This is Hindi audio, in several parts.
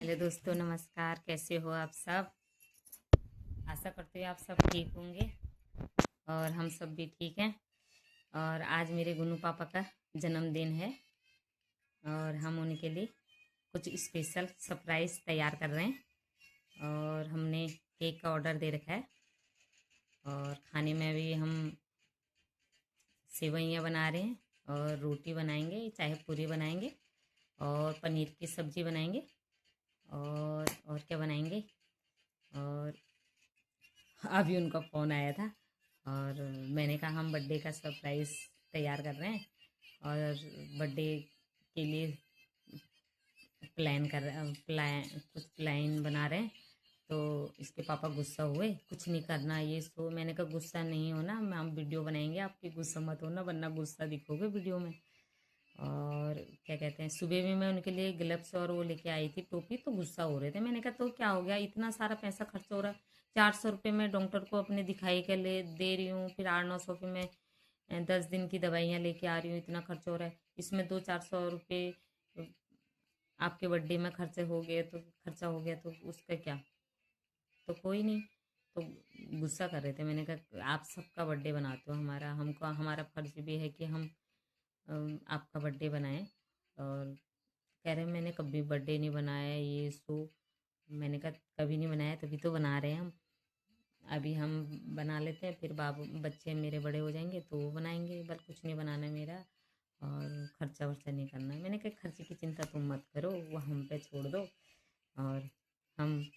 हेलो दोस्तों, नमस्कार। कैसे हो आप सब? आशा करते हैं आप सब ठीक होंगे और हम सब भी ठीक हैं। और आज मेरे गुन्नू पापा का जन्मदिन है और हम उनके लिए कुछ स्पेशल सरप्राइज़ तैयार कर रहे हैं। और हमने केक का ऑर्डर दे रखा है और खाने में भी हम सेवइयाँ बना रहे हैं और रोटी बनाएंगे, चाहे पूरी बनाएंगे और पनीर की सब्ज़ी बनाएंगे और क्या बनाएंगे। और अभी उनका फ़ोन आया था और मैंने कहा हम बर्थडे का सरप्राइज़ तैयार कर रहे हैं और बर्थडे के लिए कुछ प्लान बना रहे हैं। तो इसके पापा गुस्सा हुए, कुछ नहीं करना ये सो। मैंने कहा गुस्सा नहीं होना, हम वीडियो बनाएंगे आपकी, गुस्सा मत होना वरना गुस्सा दिखोगे वीडियो में। और क्या कहते हैं, सुबह में मैं उनके लिए ग्लव्स और वो लेके आई थी, टोपी, तो गुस्सा हो रहे थे। मैंने कहा तो क्या हो गया, इतना सारा पैसा खर्च हो रहा है। 400 रुपये मैं डॉक्टर को अपने दिखाई के लिए दे रही हूँ, फिर 800-900 रुपये मैं 10 दिन की दवाइयाँ लेके आ रही हूँ, इतना खर्च हो रहा है। इसमें 200-400 रुपये आपके बर्थडे में खर्चा हो गया तो उसका क्या। तो कोई नहीं, तो गुस्सा कर रहे थे। मैंने कहा आप सबका बर्थडे बनाते हो, हमारा फर्ज भी है कि हम आपका बर्थडे बनाएं। और कह रहे मैंने कभी बर्थडे नहीं बनाया ये सो। मैंने कहा कभी नहीं बनाया तभी तो बना रहे हैं हम। अभी हम बना लेते हैं, फिर बच्चे मेरे बड़े हो जाएंगे तो वो बनाएंगे, बस कुछ नहीं बनाना है मेरा। और खर्चा वर्चा नहीं करना है। मैंने कहा खर्चे की चिंता तुम मत करो, वो हम पे छोड़ दो। और हम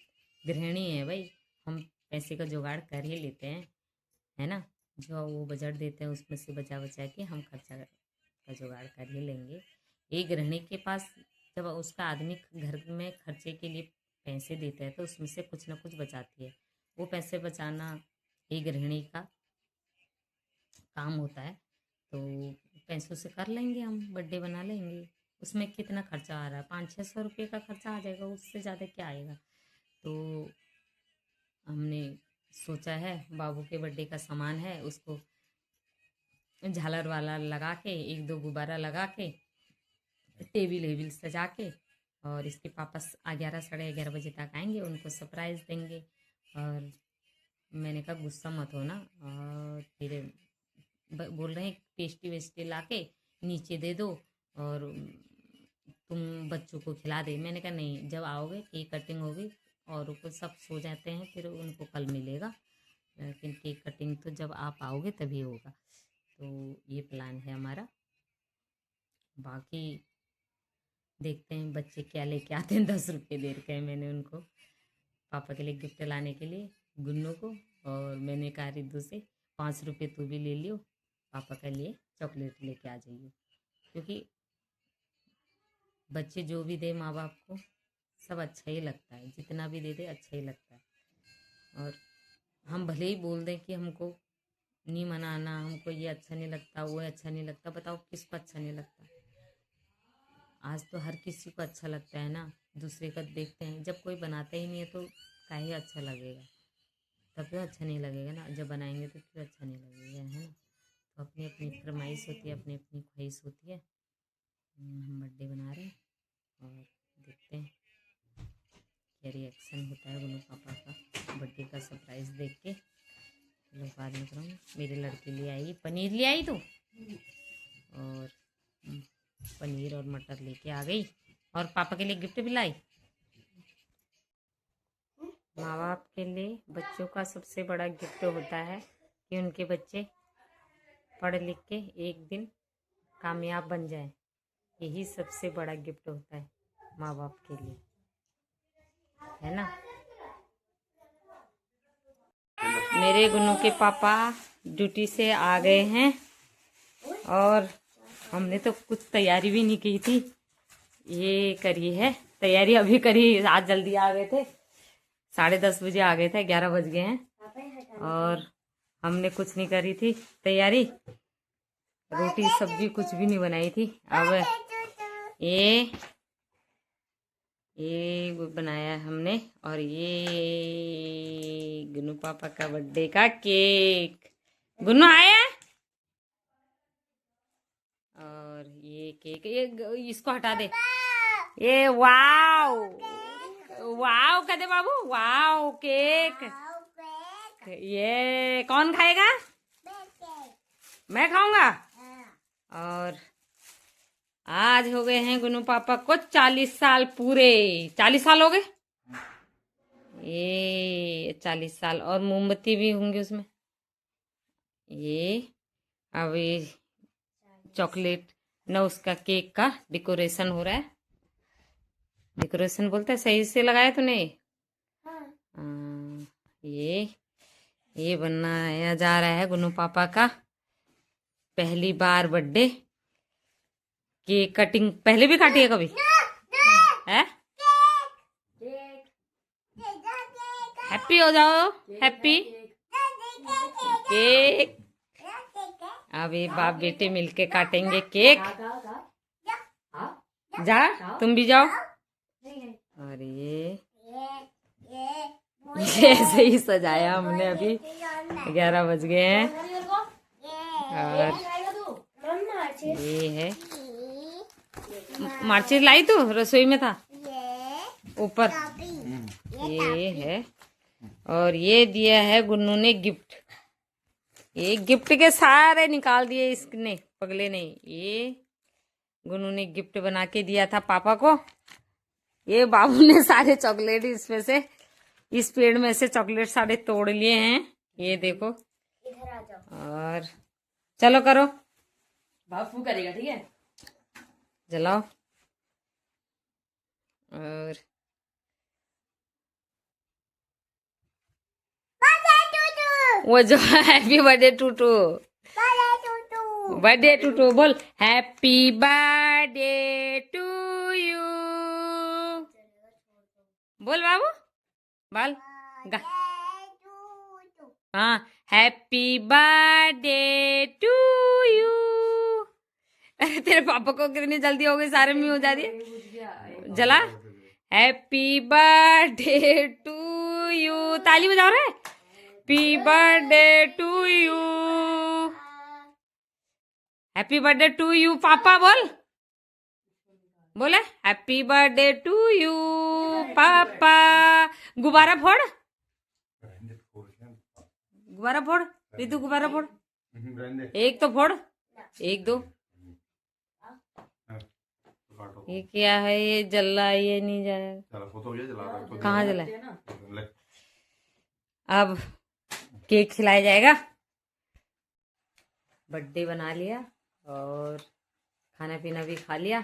गृहिणी हैं भाई, हम पैसे का जुगाड़ कर ही लेते हैं, है ना। जो वो बजट देते हैं उसमें से बचा बचा के हम खर्चा का जुगाड़ कर ही लेंगे। एक गृहिणी के पास जब उसका आदमी घर में खर्चे के लिए पैसे देता है तो उसमें से कुछ ना कुछ बचाती है। वो पैसे बचाना एक गृहिणी का काम होता है। तो पैसों से कर लेंगे, हम बर्थडे बना लेंगे। उसमें कितना खर्चा आ रहा है, 500-600 रुपये का खर्चा आ जाएगा, उससे ज़्यादा क्या आएगा। तो हमने सोचा है बाबू के बर्थडे का सामान है, उसको झालर वाला लगा के, एक दो गुब्बारा लगा के, टेबल वेबिल सजा के, और इसके पापा 11-11:30 बजे तक आएंगे, उनको सरप्राइज़ देंगे। और मैंने कहा गुस्सा मत होना। और फिर बोल रहे हैं पेस्ट्री वेस्ट्री ला के नीचे दे दो और तुम बच्चों को खिला दे। मैंने कहा नहीं, जब आओगे केक कटिंग होगी और ऊपर सब सो जाते हैं, फिर उनको कल मिलेगा, लेकिन केक कटिंग तो जब आप आओगे तभी होगा। तो ये प्लान है हमारा। बाकी देखते हैं बच्चे क्या लेके आते हैं। 10 रुपये दे रखे हैं मैंने उनको पापा के लिए गिफ्ट लाने के लिए, गुन्नू को। और मैंने कहा रिद्धू से 5 रुपये तू भी ले लियो, पापा के लिए चॉकलेट लेके आ जाइए। क्योंकि बच्चे जो भी दे माँ बाप को सब अच्छा ही लगता है, जितना भी दे दे अच्छा ही लगता है। और हम भले ही बोल दें कि हमको नहीं मनाना, हमको ये अच्छा नहीं लगता, वो अच्छा नहीं लगता, बताओ किसको अच्छा नहीं लगता। आज तो हर किसी को अच्छा लगता है ना। दूसरे का देखते हैं, जब कोई बनाता ही नहीं है तो काहे अच्छा लगेगा। तब तो अच्छा नहीं लगेगा ना, जब बनाएंगे तो क्यों अच्छा नहीं लगेगा, है ना। तो अपनी अपनी फरमाइश होती है, अपनी अपनी ख्वाहिश होती है। हम बर्थडे बना रहे हैं और देखते हैं क्या रिएक्शन होता है गुनू पापा का बर्थडे का सरप्राइज़ देख के। चलो बाद में करूँगी। मेरे लड़के ले आई पनीर, ले आई तो और पनीर और मटर लेके आ गई और पापा के लिए गिफ्ट भी लाई। माँ बाप के लिए बच्चों का सबसे बड़ा गिफ्ट होता है कि उनके बच्चे पढ़ लिख के एक दिन कामयाब बन जाए। यही सबसे बड़ा गिफ्ट होता है माँ बाप के लिए, है ना। मेरे गुन्नू के पापा ड्यूटी से आ गए हैं और हमने तो कुछ तैयारी भी नहीं की थी, ये करी है तैयारी अभी करी। आज जल्दी आ गए थे, 10:30 बजे आ गए थे, 11 बज गए हैं और हमने कुछ नहीं करी थी तैयारी। रोटी सब्जी कुछ भी नहीं बनाई थी। अब ये बनाया हमने, और ये गुन्नू पापा का बर्थडे का केक। गुन्नू आया। और ये केक, ये इसको हटा दे। ये वाओ, कह दे बाबू। Wow cake. ये कौन खाएगा? मैं खाऊंगा। और आज हो गए हैं गुनू पापा को 40 साल पूरे। 40 साल हो गए, ये 40 साल। और मोमबत्ती भी होंगे उसमें। ये अब ये चॉकलेट न, उसका केक का डेकोरेशन हो रहा है। डेकोरेशन बोलते हैं, सही से लगाया तूने? ये बनाया जा रहा है गुनू पापा का पहली बार बर्थडे। केक कटिंग पहले भी काटी है कभी? है? हैप्पी हो जाओ, हैप्पी। केक अब ये बाप बेटे मिलके काटेंगे केक। जा, तुम भी जाओ। और ये ऐसे ही सजाया हमने। अभी 11 बज गए हैं। और ये है मार्चिस लाई तू? रसोई में था ऊपर। ये है। और ये दिया है गुन्नू ने गिफ्ट। ये गिफ्ट के सारे निकाल दिए इसने, पगले ने। ये गुन्नू ने गिफ्ट बना के दिया था पापा को। ये बाबू ने सारे चॉकलेट इसमें से, इस पेड़ में से चॉकलेट सारे तोड़ लिए हैं। ये देखो। इधर आ जाओ। और चलो करो, बापू करेगा, ठीक है? जलाओ। और वो जो हैप्पी बर्थडे टूटू, बर्थडे टूटू बोल। हैप्पी बर्थडे टू यू बोल बाबू, बोल। हाँ, हैप्पी बर्थडे टू यू। तेरे पापा को कितनी जल्दी हो गई, सारे में हो जा रही है। जला। हैप्पी बर्थडे टू यू, ताली बजाओ रे। Happy birthday to you, happy birthday to you. पापा बोल, बोले हैप्पी बर्थडे टू यू पापा। गुब्बारा फोड़, गुब्बारा फोड़ रितु, गुब्बारा फोड़। एक तो फोड़, एक दो। ये क्या है? ये जल रहा है, ये नहीं जाएगा। कहाँ जला? अब केक खिलाया जाएगा। बर्थडे बना लिया और खाना पीना भी खा लिया।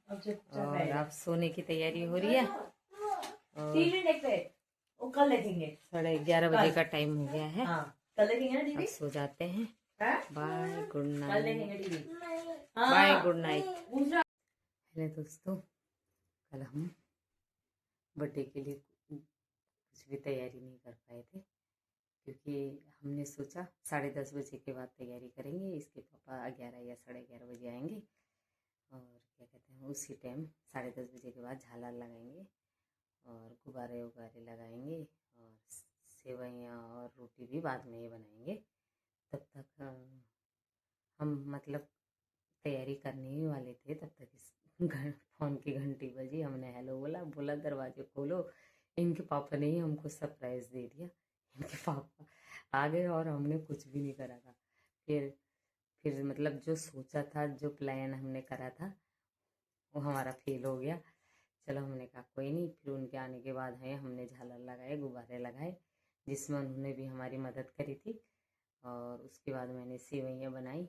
और अब सोने की तैयारी हो रही है। और कल देखेंगे, 11:30 बजे का टाइम हो गया है। कल देखेंगे ना दीदी। अब सो जाते हैं। Bye, good night. Bye, good night. Hello दोस्तों, कल हम बर्थडे के लिए कुछ भी तैयारी नहीं कर पाए थे, क्योंकि हमने सोचा 10:30 बजे के बाद तैयारी करेंगे। इसके पापा 11 या 11:30 बजे आएंगे। और क्या कहते हैं, उसी टाइम 10:30 बजे के बाद झालर लगाएंगे और गुब्बारे उबारे लगाएंगे। और सेवइयाँ और रोटी भी बाद में ही बनाएंगे। तब तक हम मतलब तैयारी करने ही वाले थे। तब तक इस फोन की घंटी बजी। हमने हेलो बोला, बोला दरवाजे खोलो। इनके पापा ने ही हमको सरप्राइज़ दे दिया। इनके पापा आ गए और हमने कुछ भी नहीं करा था। फिर मतलब जो सोचा था, जो प्लान हमने करा था, वो हमारा फेल हो गया। चलो, हमने कहा कोई नहीं। फिर उनके आने के बाद है हमने झालर लगाए, गुब्बारे लगाए, जिसमें उन्होंने भी हमारी मदद करी थी। और उसके बाद मैंने सेवइयाँ बनाई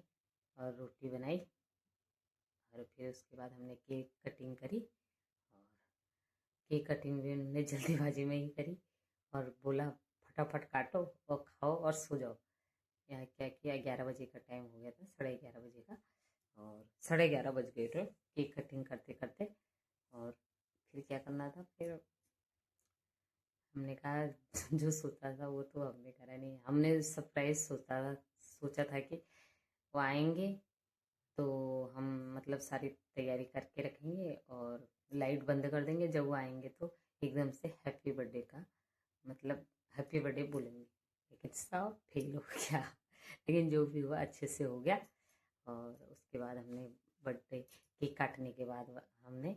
और रोटी बनाई। और फिर उसके बाद हमने केक कटिंग करी। और केक कटिंग भी उन्होंने जल्दीबाजी में ही करी और बोला फटाफट काटो और खाओ और सो जाओ। यहाँ क्या किया, 11 बजे का टाइम हो गया था, 11:30 बजे का। और 11:30 बज गए थे केक कटिंग करते करते। और फिर क्या करना था, फिर हमने कहा जो सोचा था वो तो हमने करा नहीं। हमने सरप्राइज सोचा था कि वो आएंगे तो हम मतलब सारी तैयारी करके रखेंगे और लाइट बंद कर देंगे। जब वो आएंगे तो एकदम से हैप्पी बर्थडे का मतलब हैप्पी बर्थडे बोलेंगे। लेकिन सब फेल हो गया। लेकिन जो भी हुआ अच्छे से हो गया। और उसके बाद हमने बर्थडे केक काटने के बाद हमने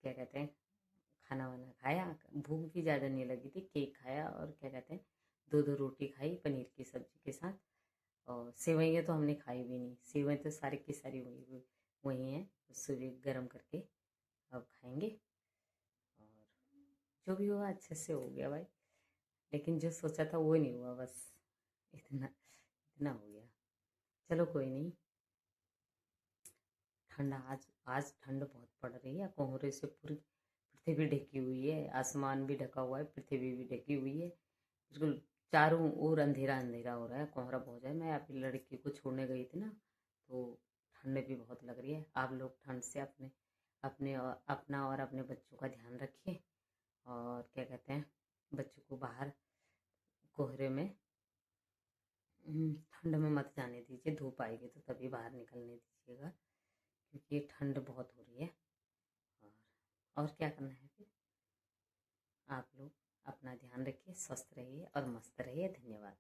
क्या कहते हैं, खाना वाना खाया, भूख भी ज़्यादा नहीं लगी थी, केक खाया और क्या कहते हैं 2 रोटी खाई पनीर की सब्ज़ी के साथ। और सेवइयाँ तो हमने खाई भी नहीं, सेवइयाँ तो सारी की सारी वही हैं, सुबह गर्म करके अब खाएंगे। और जो भी हुआ अच्छे से हो गया भाई, लेकिन जो सोचा था वो नहीं हुआ, बस इतना इतना हो गया। चलो कोई नहीं। ठंडा आज आज ठंड बहुत पड़ रही है, कोहरे से पूरी पृथ्वी ढकी हुई है, आसमान भी ढका हुआ है, पृथ्वी भी ढकी हुई है, बिल्कुल चारों ओर अंधेरा अंधेरा हो रहा है, कोहरा बहुत है। मैं अपनी लड़की को छोड़ने गई थी ना, तो ठंड भी बहुत लग रही है। आप लोग ठंड से अपने अपने और अपना और अपने बच्चों का ध्यान रखिए, और क्या कहते हैं बच्चों को बाहर कोहरे में ठंड में मत जाने दीजिए, धूप आएगी तो तभी बाहर निकलने दीजिएगा, क्योंकि ये ठंड बहुत हो रही है। और क्या करना है फिर, आप लोग अपना ध्यान रखिए, स्वस्थ रहिए और मस्त रहिए। धन्यवाद।